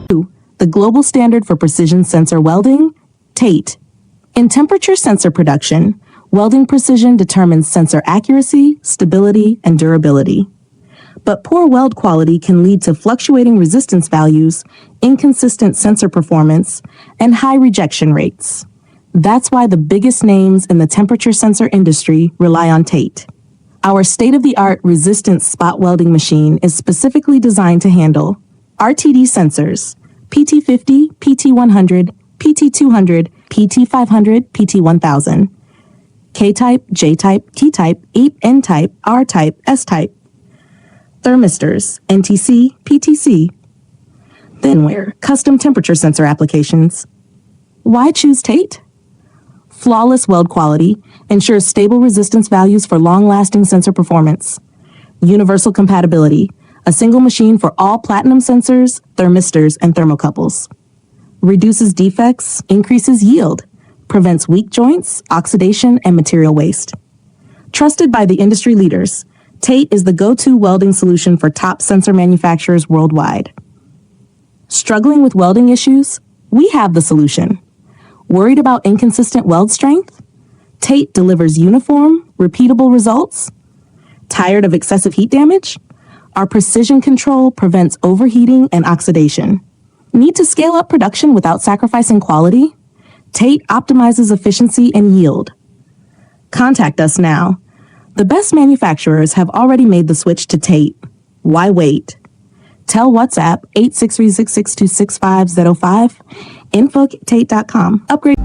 The global standard for precision sensor welding, TATE. In temperature sensor production, welding precision determines sensor accuracy, stability, and durability. But poor weld quality can lead to fluctuating resistance values, inconsistent sensor performance, and high rejection rates. That's why the biggest names in the temperature sensor industry rely on TATE. Our state-of-the-art resistance spot welding machine is specifically designed to handle RTD sensors, PT50, PT100, PT200, PT500, PT1000, K-type, J-type, T-type, N-type, R-type, S-type, thermistors, NTC, PTC, thinware, custom temperature sensor applications. Why choose TATE? Flawless weld quality ensures stable resistance values for long-lasting sensor performance. Universal compatibility, a single machine for all platinum sensors, thermistors, and thermocouples. Reduces defects, increases yield, prevents weak joints, oxidation, and material waste. Trusted by the industry leaders, TATE is the go-to welding solution for top sensor manufacturers worldwide. Struggling with welding issues? We have the solution. Worried about inconsistent weld strength? TATE delivers uniform, repeatable results. Tired of excessive heat damage? Our precision control prevents overheating and oxidation. Need to scale up production without sacrificing quality? TATE optimizes efficiency and yield. Contact us now. The best manufacturers have already made the switch to TATE. Why wait? Tell WhatsApp 863-662-6505, info@tate.com. Upgrade.